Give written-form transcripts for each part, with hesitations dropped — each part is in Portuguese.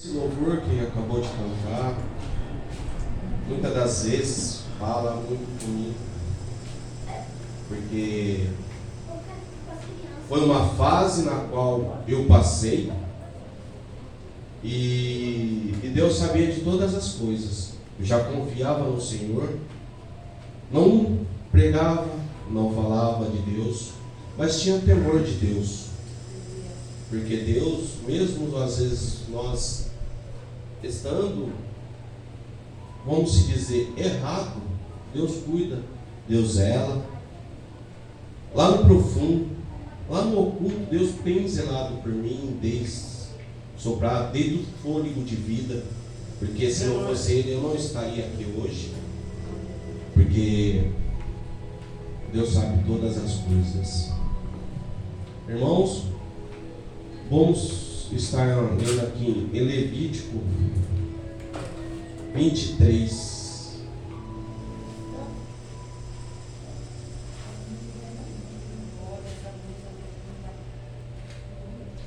Esse louvor que acabou de cantar, muitas das vezes fala muito comigo, porque foi uma fase na qual eu passei e Deus sabia de todas as coisas. Eu já confiava no Senhor, não pregava, não falava de Deus, mas tinha temor de Deus, porque Deus, mesmo às vezes nós estando, vamos se dizer, errado, Deus cuida, Deus zela. Lá no profundo, lá no oculto, Deus tem zelado por mim, soprado desde o fôlego de vida, porque se não fosse Ele, eu não estaria aqui hoje, porque Deus sabe todas as coisas. Irmãos, vamos estar lendo aqui em Levítico 23.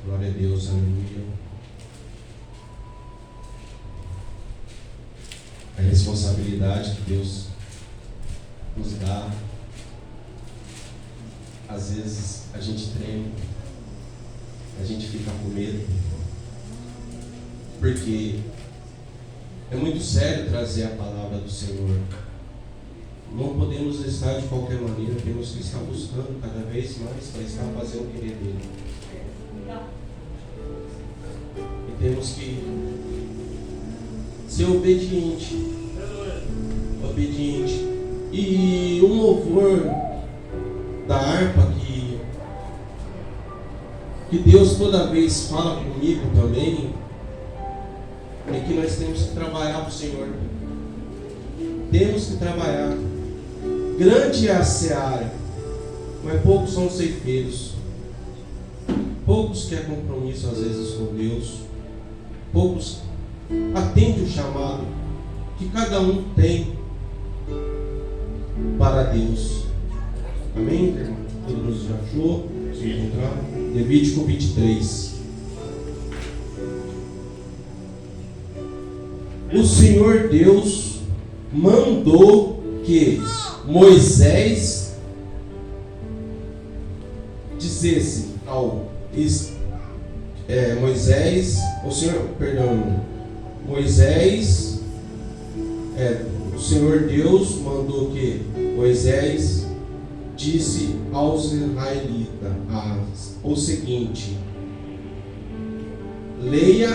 Glória a Deus, aleluia. A responsabilidade que Deus nos dá, às vezes a gente treme, a gente fica com medo, porque é muito sério trazer a palavra do Senhor. Não podemos estar de qualquer maneira, temos que estar buscando cada vez mais para estar fazendo o querer dele. E temos que ser obediente. E um louvor da harpa que Deus toda vez fala comigo também, é que nós temos que trabalhar para o Senhor. Temos que trabalhar. Grande é a seara, mas poucos são os ceifeiros. Poucos querem compromisso às vezes com Deus. Poucos atendem o chamado que cada um tem para Deus. Amém, irmão? Todo mundo já achou? Se encontrar? Levítico 23. O Senhor Deus mandou que Moisés dissesse ao o Senhor Deus mandou que Moisés disse aos israelitas o seguinte: leis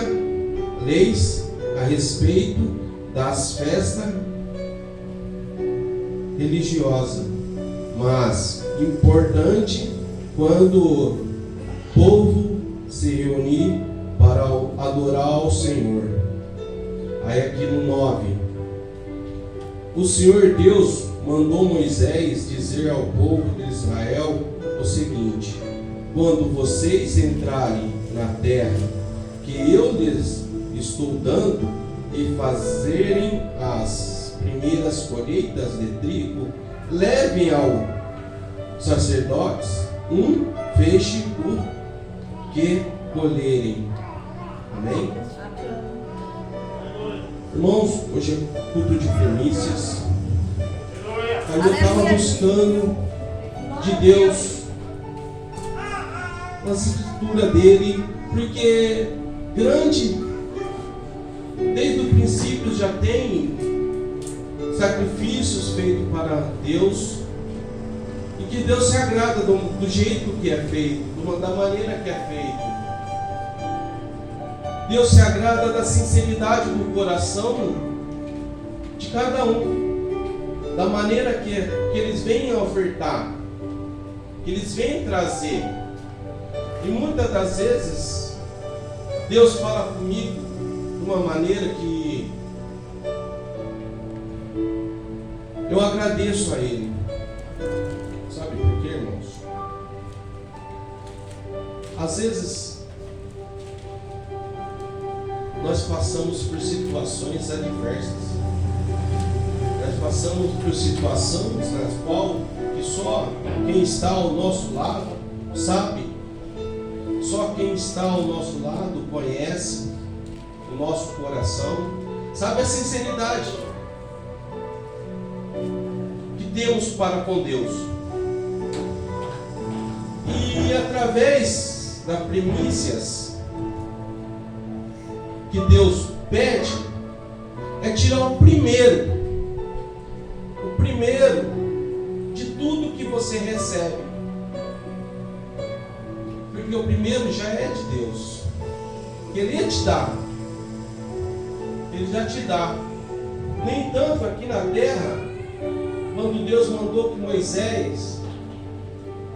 a respeito das festas religiosas, mas importante quando o povo se reunir para adorar ao Senhor. Aí aqui no 9, o Senhor Deus mandou Moisés dizer ao povo de Israel o seguinte: quando vocês entrarem na terra que eu lhes estou dando e fazerem as primeiras colheitas de trigo, levem ao sacerdotes um feixe do que colherem. Amém? Irmãos, hoje é culto de primícias. Aí eu estava buscando de Deus na escritura dele, porque grande, desde o princípio já tem sacrifícios feitos para Deus, e que Deus se agrada do jeito que é feito, da maneira que é feito. Deus se agrada da sinceridade do coração de cada um, da maneira que eles vêm ofertar, que eles vêm trazer. E muitas das vezes Deus fala comigo de uma maneira que eu agradeço a Ele. Sabe por quê, irmãos? Às vezes nós passamos por situações adversas. Nós passamos por situações nas quais só quem está ao nosso lado sabe. Só quem está ao nosso lado conhece no nosso coração, sabe, a sinceridade que temos para com Deus. E através das primícias que Deus pede, é tirar o primeiro de tudo que você recebe. Porque o primeiro já é de Deus. Ele ia te dar. Ele já te dá. No entanto, aqui na terra, quando Deus mandou que Moisés,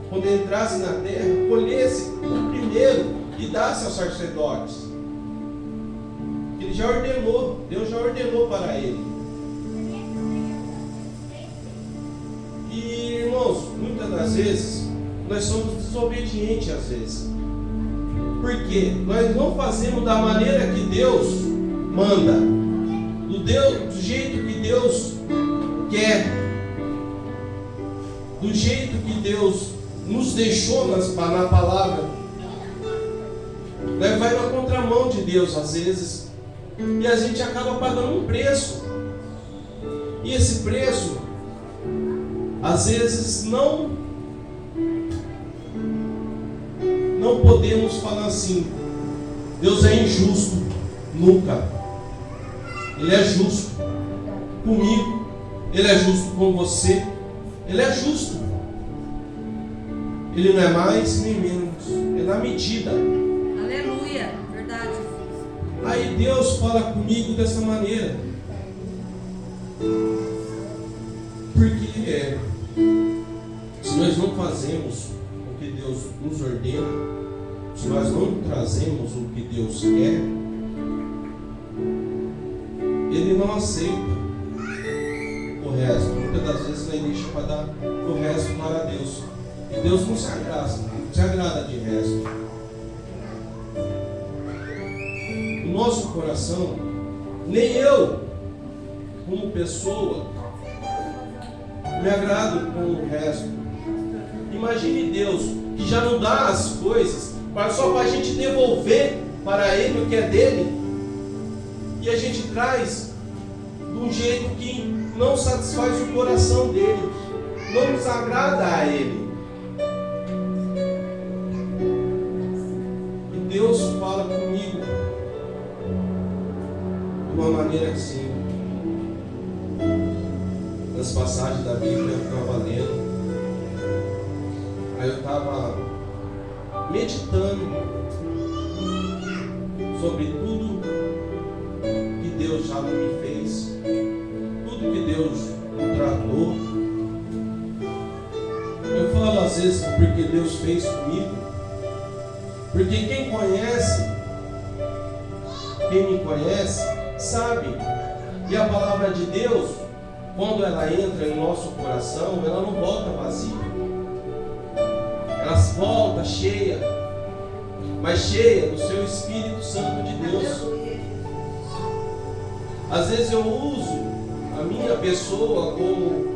quando ele entrasse na terra, colhesse o primeiro e dasse aos sacerdotes. Ele já ordenou, Deus já ordenou para ele. E, irmãos, muitas das vezes, nós somos desobedientes às vezes. Por quê? Nós não fazemos da maneira que Deus manda, do jeito que Deus quer, do jeito que Deus nos deixou na palavra. Nós vai na contramão de Deus às vezes, e a gente acaba pagando um preço. E esse preço, às vezes, não podemos falar assim: Deus é injusto. Nunca. Ele é justo comigo, Ele é justo com você, Ele é justo. Ele não é mais nem menos, é na medida. Aleluia, verdade. Aí Deus fala comigo dessa maneira. Porque se nós não fazemos o que Deus nos ordena, se nós não trazemos o que Deus quer, Ele não aceita o resto. Muitas das vezes Ele deixa para dar o resto para Deus. E Deus não se agrada de resto. O nosso coração, nem eu, como pessoa, me agrado com o resto. Imagine Deus, que já não dá as coisas só para a gente devolver para Ele o que é dele, e a gente traz de um jeito que não satisfaz o coração dele, não nos agrada a Ele. E Deus fala comigo de uma maneira assim, nas passagens da Bíblia eu estava lendo, aí eu estava meditando sobre tudo que Deus já me fez, tudo que Deus me tratou. Eu falo às vezes porque Deus fez comigo, porque quem me conhece, sabe. E a palavra de Deus, quando ela entra em nosso coração, ela não volta vazia. Ela volta cheia, mas cheia do seu Espírito Santo de Deus. Às vezes eu uso a minha pessoa como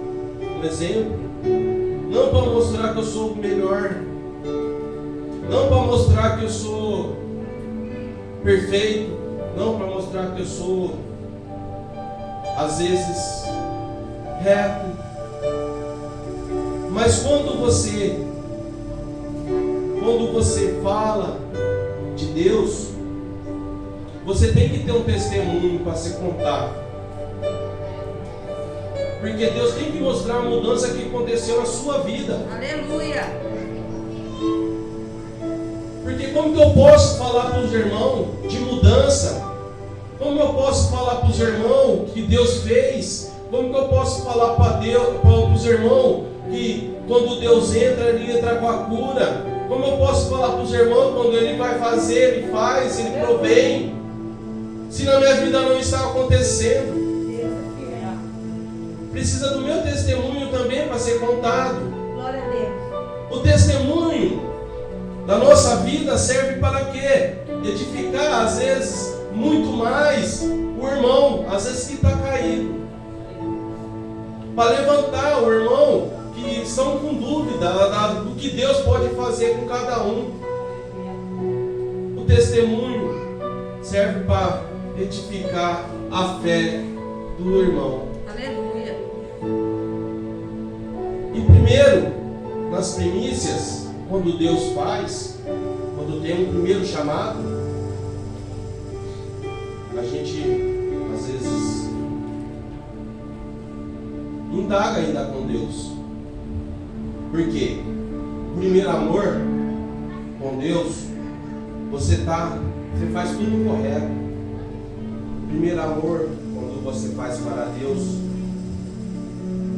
um exemplo, não para mostrar que eu sou o melhor, não para mostrar que eu sou perfeito, não para mostrar que eu sou, às vezes, reto. Mas quando você fala de Deus, você tem que ter um testemunho para se contar. Porque Deus tem que mostrar a mudança que aconteceu na sua vida. Aleluia. Porque como que eu posso falar para os irmãos de mudança? Como eu posso falar para os irmãos que Deus fez? Como que eu posso falar para os irmãos que quando Deus entra, Ele entra com a cura? Como eu posso falar para os irmãos quando Ele vai fazer, Ele faz, Ele provém, se na minha vida não está acontecendo? Precisa do meu testemunho também para ser contado. Glória a Deus. O testemunho da nossa vida serve para quê? Edificar, às vezes, muito mais o irmão, às vezes que está caído, para levantar o irmão que estão com dúvida do que Deus pode fazer com cada um. O testemunho serve para edificar a fé do irmão. Aleluia. E primeiro, nas primícias, quando Deus faz, quando tem um primeiro chamado, a gente às vezes indaga ainda com Deus. Por quê? O primeiro amor com Deus, você faz tudo correto. O primeiro amor, quando você faz para Deus,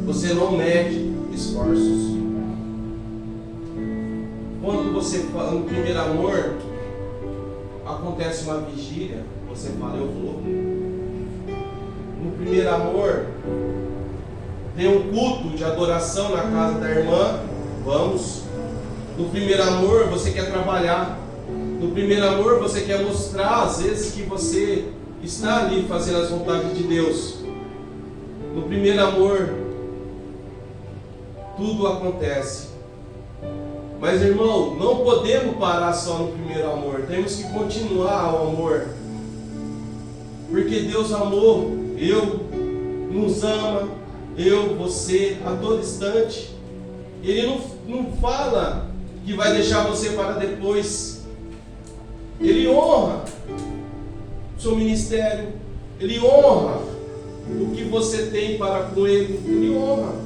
você não mede esforços. Quando você fala no primeiro amor, acontece uma vigília, você fala, eu vou. No primeiro amor, tem um culto de adoração na casa da irmã, vamos. No primeiro amor, você quer trabalhar. No primeiro amor, você quer mostrar, às vezes, que você está ali fazendo as vontades de Deus. No primeiro amor, tudo acontece. Mas, irmão, não podemos parar só no primeiro amor. Temos que continuar o amor. Porque Deus amou, nos ama, você, a todo instante. Ele não fala que vai deixar você para depois. Ele honra o seu ministério. Ele honra o que você tem para com Ele. Ele honra.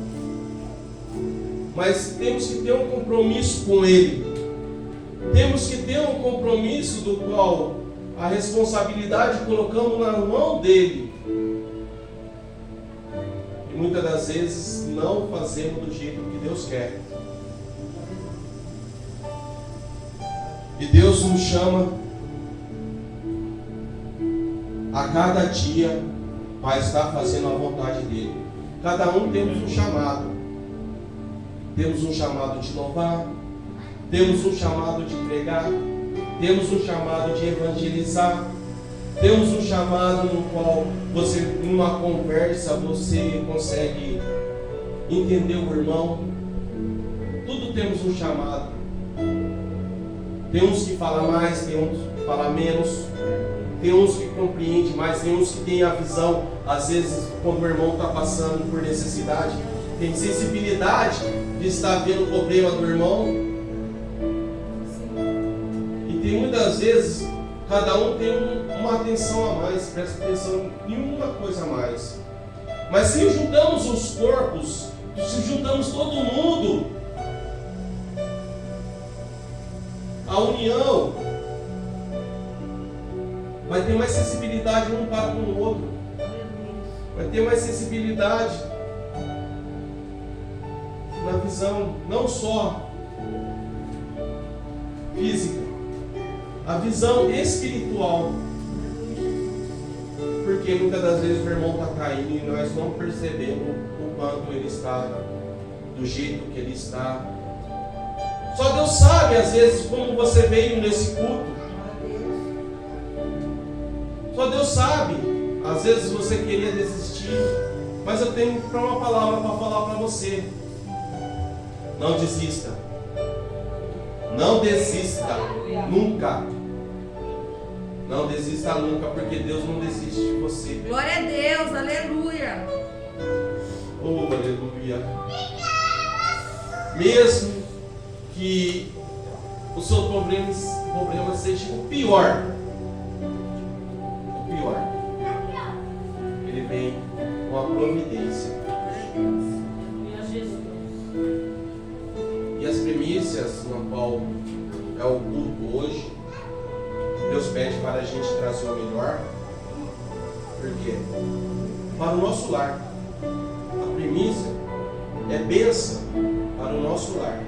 Mas temos que ter um compromisso com Ele. Temos que ter um compromisso do qual a responsabilidade colocamos na mão dEle. E muitas das vezes não fazemos do jeito que Deus quer. E Deus nos chama a cada dia para estar fazendo a vontade dEle. Cada um temos um chamado. Temos um chamado de louvar, temos um chamado de pregar, temos um chamado de evangelizar, temos um chamado no qual você, numa conversa, você consegue entender o irmão. Tudo temos um chamado. Tem uns que falam mais, tem uns que falam menos, tem uns que compreendem mais, tem uns que têm a visão, às vezes, quando o irmão está passando por necessidade, tem sensibilidade de estar vendo o problema do irmão. E tem muitas vezes, cada um tem uma atenção a mais, presta atenção em uma coisa a mais. Mas se juntamos os corpos, se juntamos todo mundo, a união vai ter mais sensibilidade um para com o outro. Vai ter mais sensibilidade na visão não só física, a visão espiritual. Porque muitas das vezes o irmão está caindo e nós não percebemos o quanto ele está, do jeito que ele está. Só Deus sabe às vezes como você veio nesse culto. Só Deus sabe. Às vezes você queria desistir, mas eu tenho uma palavra para falar para você. Não desista. Não desista. Nunca. Não desista nunca, porque Deus não desiste de você. Glória a Deus, aleluia. Oh, aleluia. Mesmo que o seu problema seja o pior. O pior. Ele vem com a providência. E as primícias, na qual é o culto hoje, Deus pede para a gente trazer o melhor. Por quê? Para o nosso lar. A primícia é bênção para o nosso lar.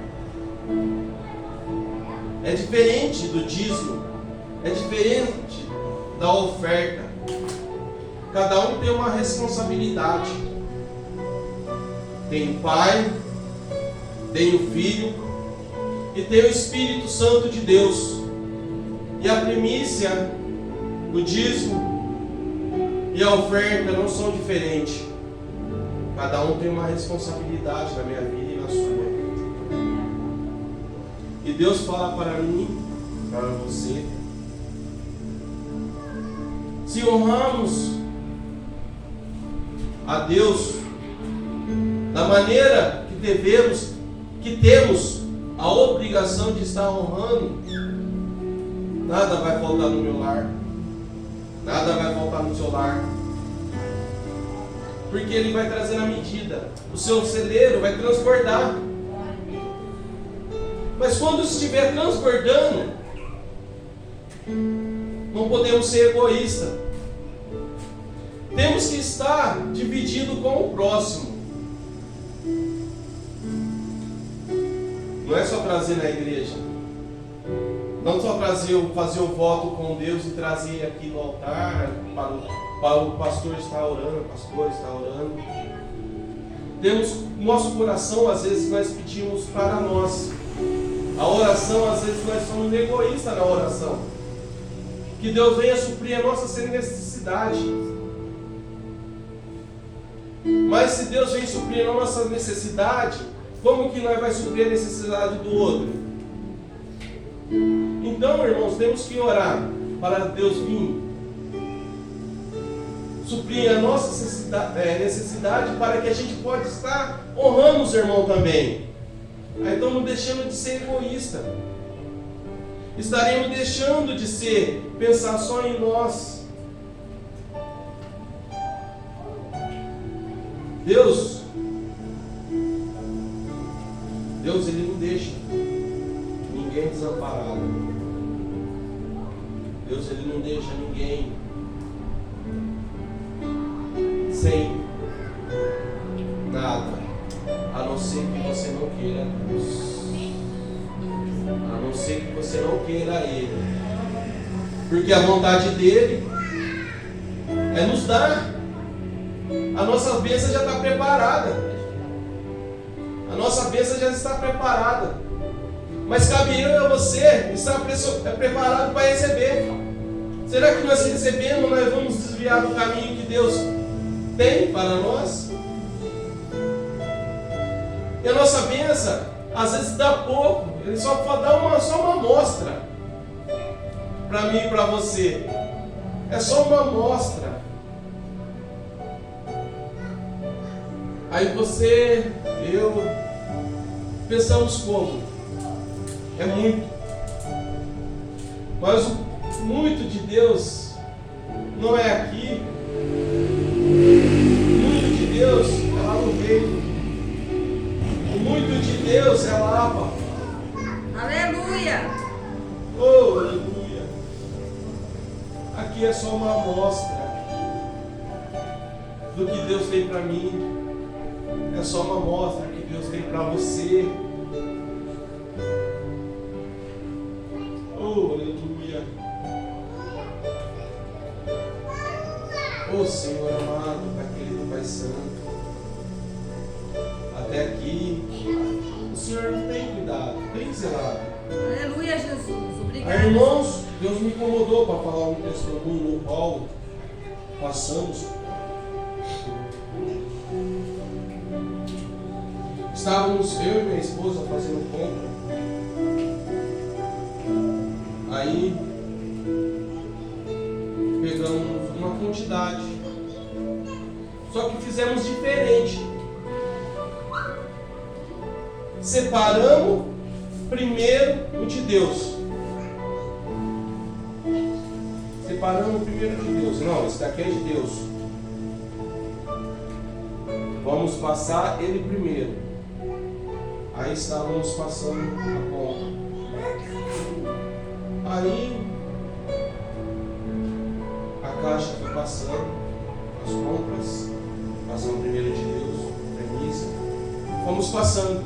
É diferente do dízimo. É diferente da oferta. Cada um tem uma responsabilidade. Tem o Pai, tem o Filho e tem o Espírito Santo de Deus. E a primícia, o dízimo e a oferta não são diferentes. Cada um tem uma responsabilidade na minha vida e na sua. E Deus fala para mim, para você: Se honramos a Deus da maneira que devemos, que temos a obrigação de estar honrando, nada vai faltar no meu lar, nada vai faltar no seu lar, porque Ele vai trazer na medida, o seu celeiro vai transbordar. Mas quando estiver transbordando, não podemos ser egoístas. Temos que estar dividido com o próximo. Não é só trazer na igreja. Não só fazer o voto com Deus e trazer aqui no altar para o pastor estar orando, a pastora estar orando. Temos nosso coração, às vezes nós pedimos para nós. A oração, às vezes nós somos egoístas na oração. Que Deus venha suprir a nossa necessidade. Mas se Deus vem suprir a nossa necessidade, como que nós vamos suprir a necessidade do outro? Então, irmãos, temos que orar para Deus vir suprir a nossa necessidade para que a gente possa estar honrando os irmãos também. Aí estamos deixando de ser egoísta. Estaremos deixando de pensar só em nós. Deus, Ele não deixa ninguém desamparado. Deus, Ele não deixa ninguém sem nada, a não ser que você não queira Deus, a não ser que você não queira Ele, porque a vontade dEle é nos dar. A nossa bênção já está preparada. A nossa bênção já está preparada. Mas cabe eu e a você estar preparado para receber. Será que nós recebemos, nós vamos desviar do caminho que Deus tem para nós? E a nossa bênção, às vezes dá pouco. Ele só pode dar só uma amostra para mim e para você. É só uma amostra. Aí você, eu, pensamos como? É muito. Mas o muito de Deus não é aqui. O muito de Deus é lá no reino. O muito de Deus é lá, papai. Aleluia! Oh, aleluia! Aqui é só uma amostra do que Deus tem para mim. É só uma amostra que Deus tem para você. Oh, aleluia. Oh, Senhor amado, Pai querido, Pai santo. Até aqui, o Senhor tem cuidado, tem zelado. Aleluia, Jesus. Obrigado. Aí, irmãos, Deus me incomodou para falar um testemunho no qual passamos. Estávamos eu e minha esposa fazendo compra. Aí pegamos uma quantidade. Só que fizemos diferente. Separamos primeiro o de Deus. Separamos primeiro o de Deus. Não, esse daqui é de Deus. Vamos passar ele primeiro. Aí estávamos passando a compra. Aí a caixa foi passando as compras, passando primeiro de Deus, premissa. Fomos passando.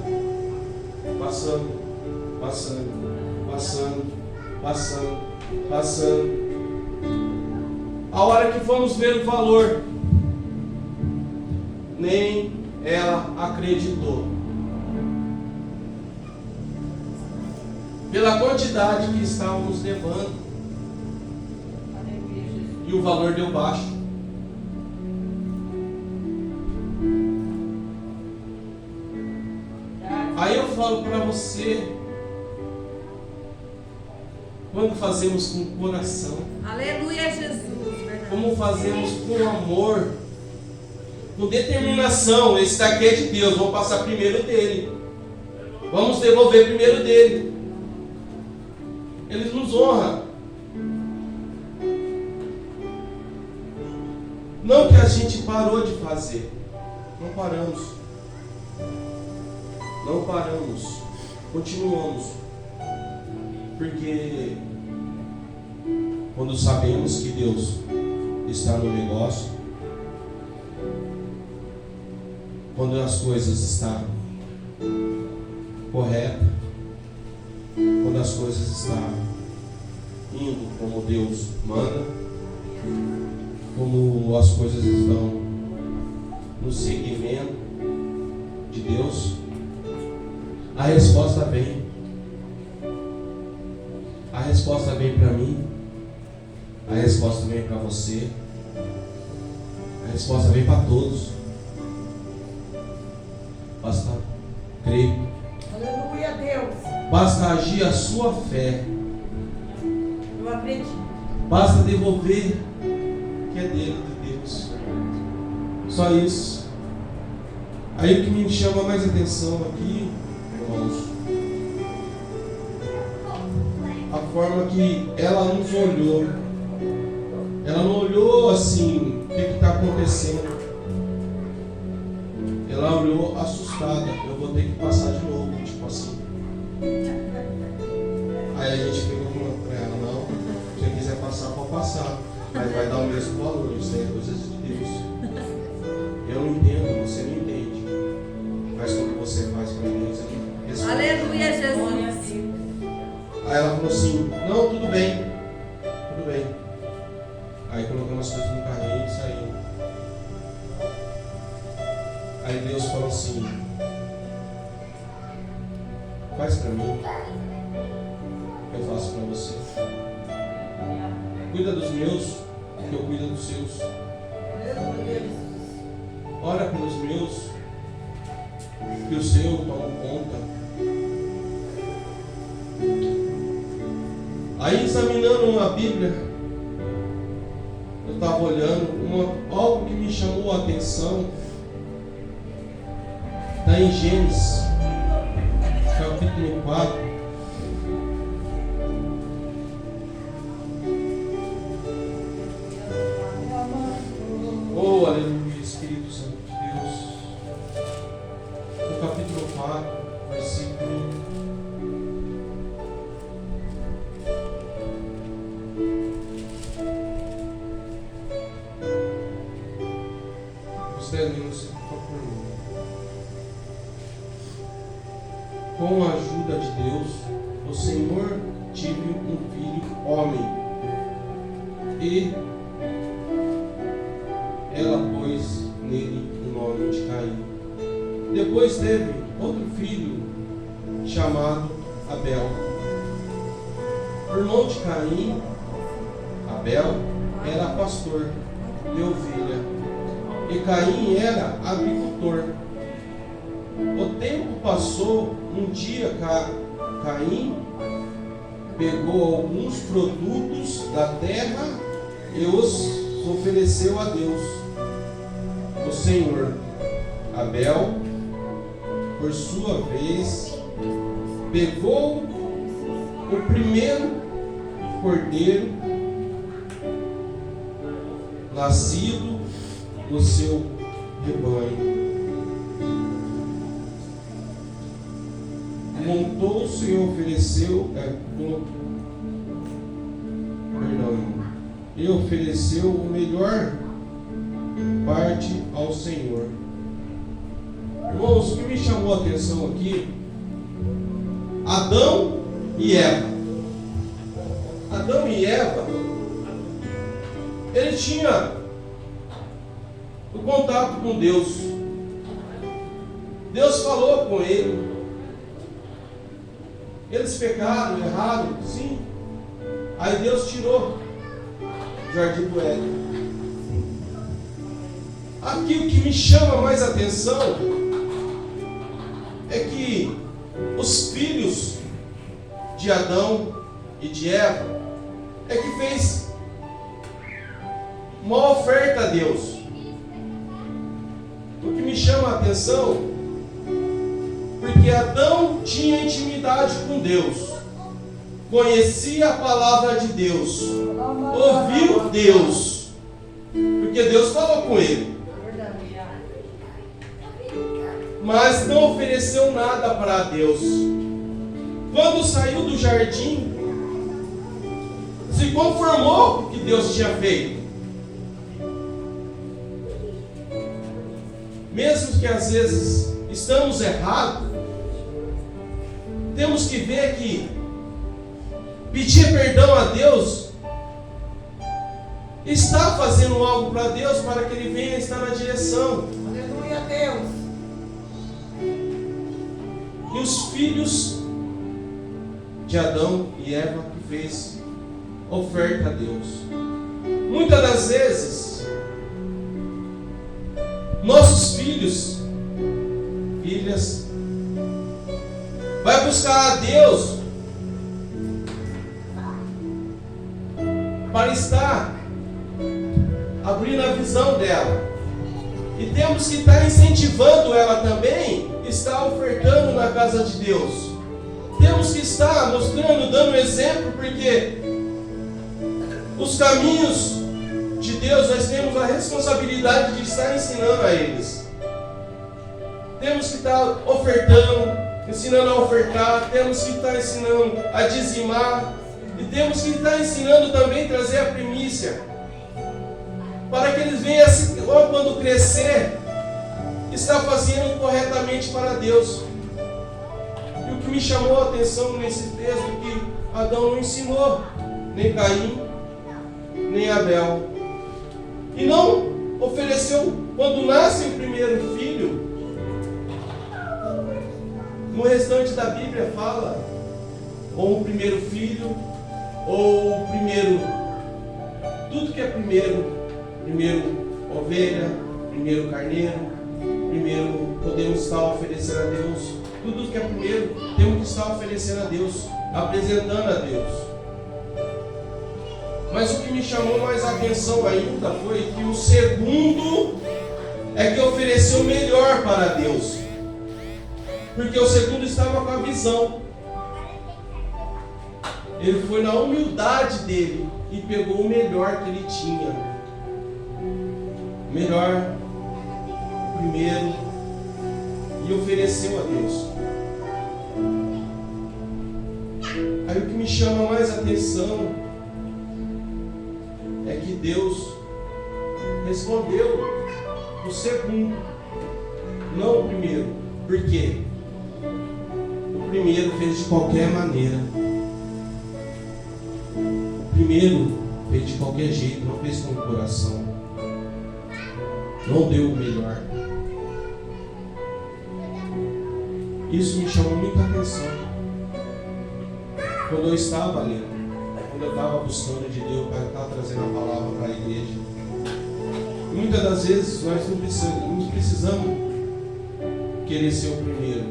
A hora que fomos ver o valor, nem ela acreditou. Pela quantidade que estávamos levando. E o valor deu baixo. Aí eu falo para você, quando fazemos com o coração. Aleluia, Jesus, verdade. como fazemos com amor, com determinação. Esse daqui é de Deus, vamos passar primeiro dele, vamos devolver primeiro dele. Ele nos honra. Não que a gente parou de fazer, não paramos, continuamos, porque quando sabemos que Deus está no negócio, quando as coisas estão corretas, quando as coisas estão indo como Deus manda, como as coisas estão no seguimento de Deus, a resposta vem. A resposta vem para mim, a resposta vem para você, a resposta vem para todos. Basta crer. Aleluia, Deus. Basta agir a sua fé. Eu acredito. Basta devolver que é dele, de Deus. Só isso. Aí o que me chama mais atenção aqui, irmãos, a forma que ela nos olhou. Ela não olhou assim, o que está acontecendo. Ela olhou assustada. Eu vou ter que passar de novo, tipo assim. Aí a gente pegou para ela, não, se você quiser passar, pode passar, mas vai dar o mesmo valor. Isso aí é coisa de Deus. Eu não entendo, você não entende, mas quando você faz para Deus, Ele responde. Aleluia, Jesus. Aí ela falou assim, não, tudo bem. Aí colocamos as coisas no carrinho e saímos. Aí Deus falou assim, faz para mim, eu faço para você. Cuida dos meus, que eu cuido dos seus. Ora pelos meus, que o seu toma conta. Aí, examinando a Bíblia, eu estava olhando algo que me chamou a atenção. Está em Gênesis, capítulo 4. Oh, aleluia, Espírito Santo de Deus. No capítulo 4, versículo 10 minutos, por favor. Com a ajuda de Deus, o Senhor tive um filho homem, e ela pôs nele o nome de Caim. Depois teve outro filho chamado Abel. O irmão de Caim, Abel, era pastor de ovelha, e Caim era agricultor. O tempo passou, um dia Caim pegou alguns produtos da terra e os ofereceu a Deus, o Senhor. Abel, por sua vez, pegou o primeiro cordeiro nascido no seu rebanho, montou-se e ofereceu e ofereceu o melhor parte ao Senhor. Irmãos, o que me chamou a atenção aqui, Adão e Eva. Adão e Eva, ele tinha o contato com Deus. Deus falou com ele. Eles pecaram, erraram, sim. Aí Deus tirou o jardim do Éden. Aqui o que me chama mais atenção é que os filhos de Adão e de Eva é que fez uma oferta a Deus. O que me chama a atenção, porque Adão tinha intimidade com Deus, conhecia a palavra de Deus, ouviu Deus, porque Deus falou com ele, mas não ofereceu nada para Deus. Quando saiu do jardim, se conformou com o que Deus tinha feito. Mesmo que às vezes estamos errados, temos que ver que pedir perdão a Deus está fazendo algo para Deus, para que Ele venha estar na direção. Aleluia, Deus. E os filhos de Adão e Eva que fez oferta a Deus. Muitas das vezes, nossos filhos, filhas, vai buscar a Deus para estar abrindo a visão dela. E temos que estar incentivando ela também, estar ofertando na casa de Deus. Temos que estar mostrando, dando exemplo, porque os caminhos de Deus nós temos a responsabilidade de estar ensinando a eles. Temos que estar ofertando, ensinando a ofertar, temos que estar ensinando a dizimar, e temos que estar ensinando também a trazer a primícia, para que eles venham, quando crescer, estar fazendo corretamente para Deus. E o que me chamou a atenção nesse texto é que Adão não ensinou, nem Caim, nem Abel, e não ofereceu, quando nasce o primeiro filho. No restante da Bíblia fala, ou o primeiro filho, ou o primeiro, tudo que é primeiro ovelha, primeiro carneiro, primeiro podemos estar oferecendo a Deus, tudo que é primeiro, temos que estar oferecendo a Deus, apresentando a Deus. Mas o que me chamou mais a atenção ainda foi que o segundo é que ofereceu melhor para Deus, porque o segundo estava com a visão. Ele foi na humildade dele e pegou o melhor que ele tinha. O melhor, o primeiro, e ofereceu a Deus. Aí o que me chama mais a atenção é que Deus respondeu o segundo, não o primeiro. Por quê? O primeiro fez de qualquer maneira. O primeiro fez de qualquer jeito, não fez com o coração. Não deu o melhor. Isso me chamou muita atenção. Quando eu estava lendo, quando eu estava buscando de Deus para estar trazendo a palavra para a igreja. Muitas das vezes nós não precisamos querer ser o primeiro.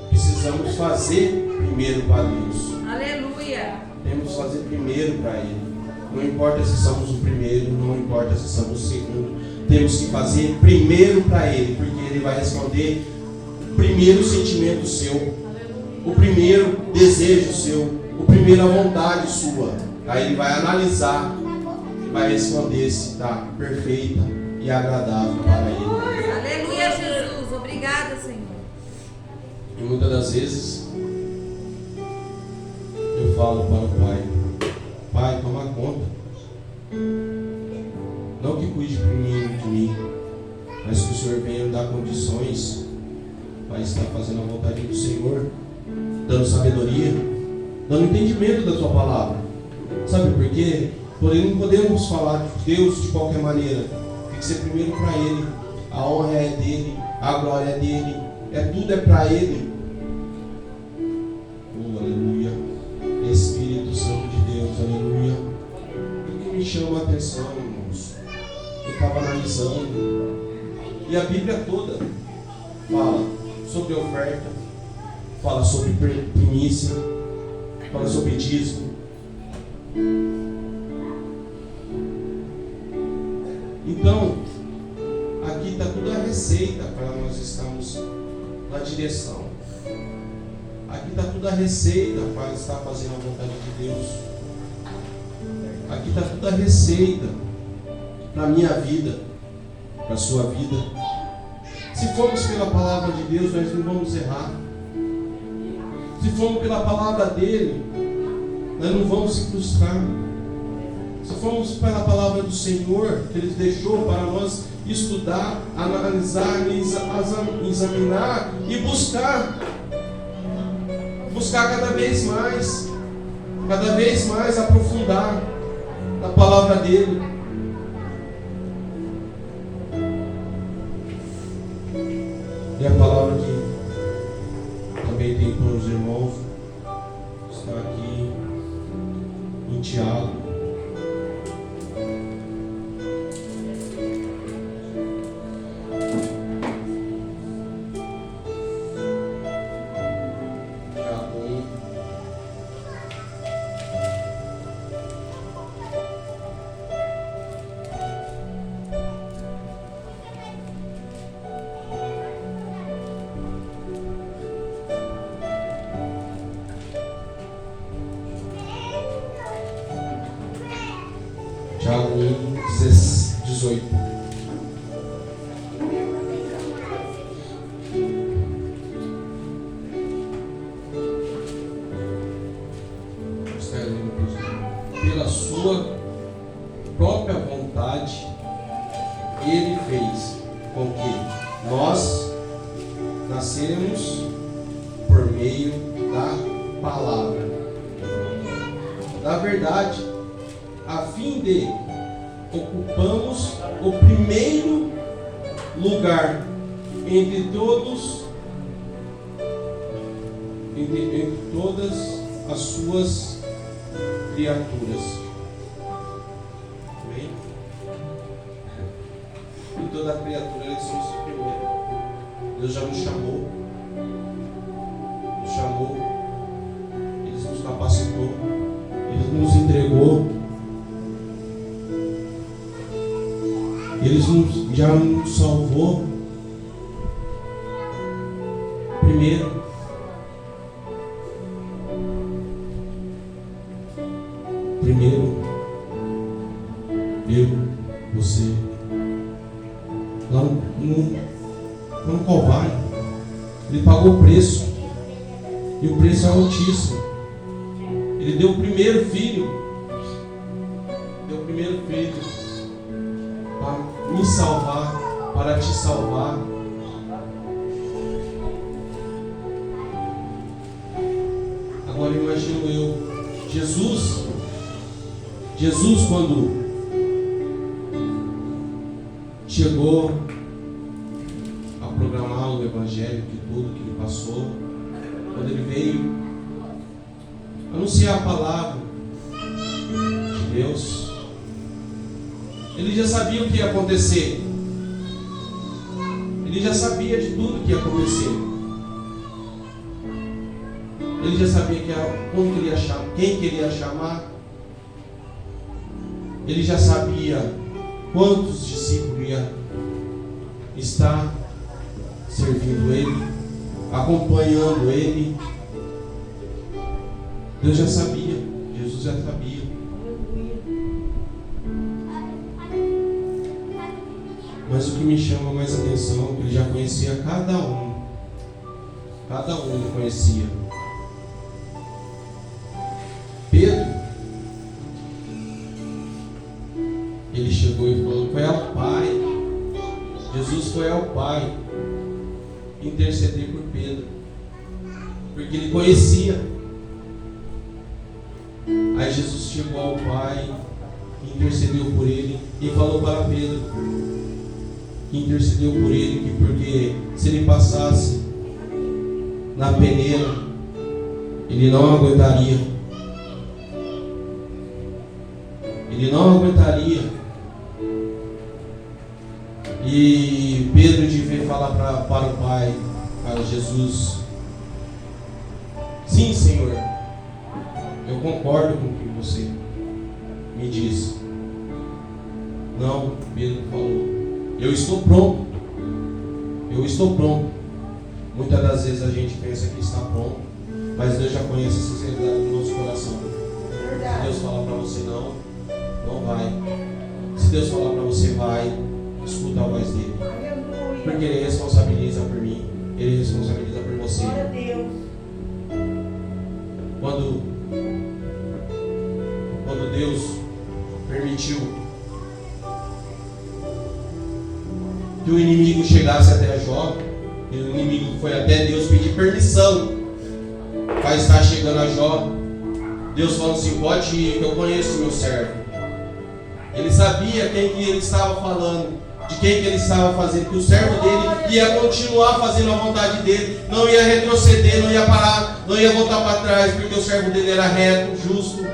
Precisamos fazer primeiro para Deus. Aleluia. Temos que fazer primeiro para Ele. Não importa se somos o primeiro, não importa se somos o segundo. Temos que fazer primeiro para Ele, porque Ele vai responder o primeiro sentimento seu, o primeiro desejo seu, o primeiro vontade sua. Aí Ele vai analisar e vai responder se está perfeita e agradável para Ele. Aleluia, Jesus. Obrigada, Senhor. E muitas das vezes eu falo para o Pai: Pai, toma conta. Não que cuide primeiro de mim, mas que o Senhor venha me dar condições para estar fazendo a vontade do Senhor, dando sabedoria, dando entendimento da Sua palavra. Sabe por quê? Porém, não podemos falar de Deus de qualquer maneira. Tem que ser primeiro para Ele. A honra é dele, a glória é dele, tudo é para Ele. Aleluia. Espírito Santo de Deus, aleluia. O que me chama a atenção, irmãos, eu estava analisando, e a Bíblia toda fala sobre oferta, fala sobre primícia, fala sobre dízimo. Então, aqui está tudo a receita para nós estarmos na direção. Aqui está tudo a receita para estar fazendo a vontade de Deus. Aqui está tudo a receita para a minha vida, para a sua vida. Se formos pela palavra de Deus, nós não vamos errar. Se formos pela palavra dele, nós não vamos se frustrar. Se formos pela palavra do Senhor, que Ele deixou para nós estudar, analisar, examinar e buscar cada vez mais aprofundar na palavra dele. E a palavra que também tem para os irmãos está aqui em Tiago. Tiago 1:18. Pela sua própria vontade, Ele fez com que nós nascemos por meio da palavra, da verdade, a fim de ocupamos o primeiro lugar entre todas as suas criaturas. Amém? E toda criatura eles são os primeiros. Deus já nos chamou, Ele nos capacitou, Ele nos entregou. Ele já nos salvou primeiro. Eu, você, lá no Calvário, Ele pagou o preço, e o preço é altíssimo. Ele deu o primeiro filho, para me salvar, para te salvar. Agora imagino eu, Jesus quando chegou a programar o Evangelho de tudo que ele passou, quando ele veio anunciar a palavra de Deus, ele já sabia o que ia acontecer. Ele já sabia de tudo que ia acontecer. Ele já sabia como que ele ia chamar, quem que ele ia chamar. Ele já sabia quantos discípulos iam estar servindo ele, acompanhando ele. Deus já sabia, Jesus já sabia. Mas o que me chama mais atenção é que ele já conhecia cada um ele conhecia. Pedro, ele chegou e falou: foi ao Pai. Jesus foi ao Pai interceder por Pedro, porque ele conhecia. Aí Jesus chegou ao Pai, intercedeu por ele e falou para Pedro que intercedeu por ele, porque se ele passasse na peneira, ele não aguentaria. E Pedro devia falar para o Pai, para Jesus: sim, Senhor, eu concordo com o que você me disse. Não, Pedro falou: eu estou pronto. Eu estou pronto. Muitas das vezes a gente pensa que está pronto, mas Deus já conhece a sinceridade do nosso coração. Se Deus falar para você não, não vai. Se Deus falar para você vai, escuta a voz dele. Porque Ele responsabiliza por mim, Ele responsabiliza por você. Quando Deus permitiu que o inimigo chegasse até Jó, e o inimigo foi até Deus pedir permissão para estar chegando a Jó, Deus falou assim: pode ir, que eu conheço o meu servo. Ele sabia quem que ele estava falando, de quem que ele estava fazendo, que o servo dele ia continuar fazendo a vontade dele, não ia retroceder, não ia parar, não ia voltar para trás, porque o servo dele era reto, justo.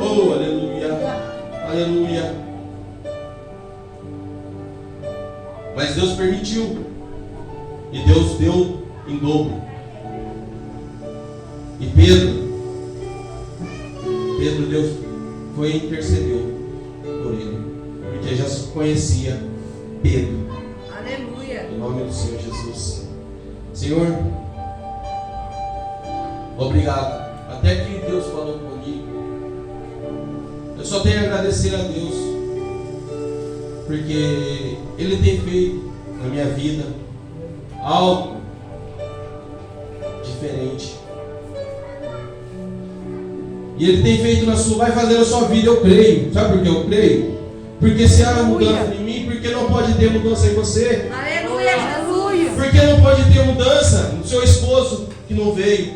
Oh, aleluia, aleluia. Mas Deus permitiu, e Deus deu em dobro. E Pedro, Deus foi e intercedeu por ele, porque já se conhecia Pedro. Aleluia. Em nome do Senhor Jesus. Senhor, obrigado. Até que Deus falou comigo, eu só tenho a agradecer a Deus, porque Ele tem feito na minha vida algo diferente. E Ele tem feito na sua, vai fazer na sua vida, eu creio. Sabe por que eu creio? Porque se há mudança em mim, porque não pode ter mudança em você? Aleluia, Jesus. Porque não pode ter mudança no seu esposo que não veio?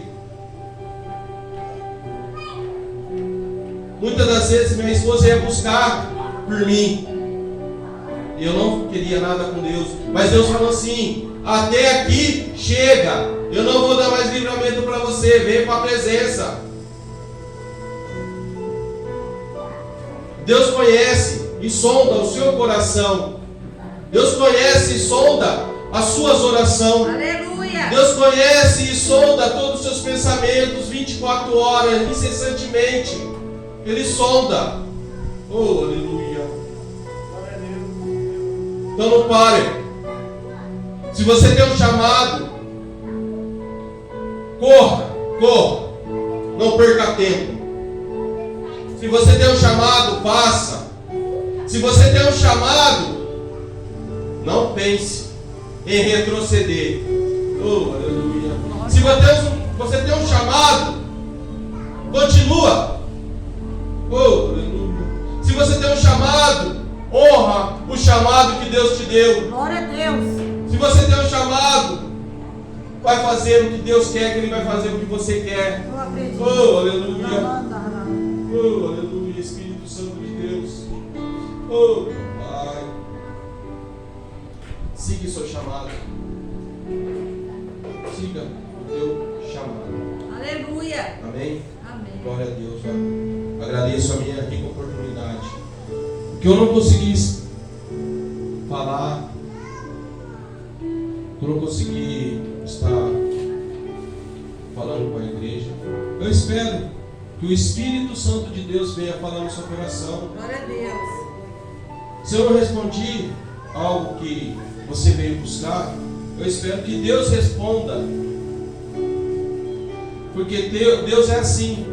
Muitas das vezes minha esposa ia buscar por mim, e eu não queria nada com Deus, mas Deus falou assim: até aqui chega, eu não vou dar mais livramento para você, vem para a presença. Deus conhece e sonda o seu coração. Deus conhece e sonda as suas orações. Aleluia. Deus conhece e sonda todos os seus pensamentos 24 horas, incessantemente. Ele sonda. Oh, aleluia. Então não pare. Se você tem um chamado, corra. Não perca tempo. Se você tem um chamado, faça. Se você tem um chamado, não pense em retroceder. Oh, aleluia. Se você tem um chamado, continua. Oh, aleluia. Se você tem um chamado, honra o chamado que Deus te deu. Glória a Deus. Se você tem um chamado, vai fazer o que Deus quer, que Ele vai fazer o que você quer. Oh, aleluia. Oh, aleluia, Espírito Santo de Deus. Oh, Pai. Siga o seu chamado. Siga o teu chamado. Aleluia. Amém? Amém. Glória a Deus. Ó. Agradeço a minha rica oportunidade. Que eu não consegui falar, que eu não consegui estar falando com a igreja. Eu espero que o Espírito Santo de Deus venha falar no seu coração. Glória a Deus. Se eu não respondi algo que você veio buscar, eu espero que Deus responda. Porque Deus é assim.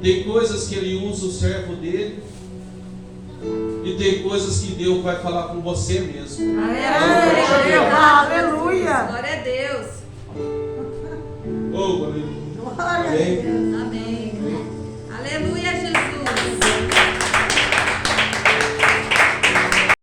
Tem coisas que Ele usa o servo dele, e tem coisas que Deus vai falar com você mesmo. Aleluia. Glória a Deus. Oh, aleluia. Glória a Deus. Amém.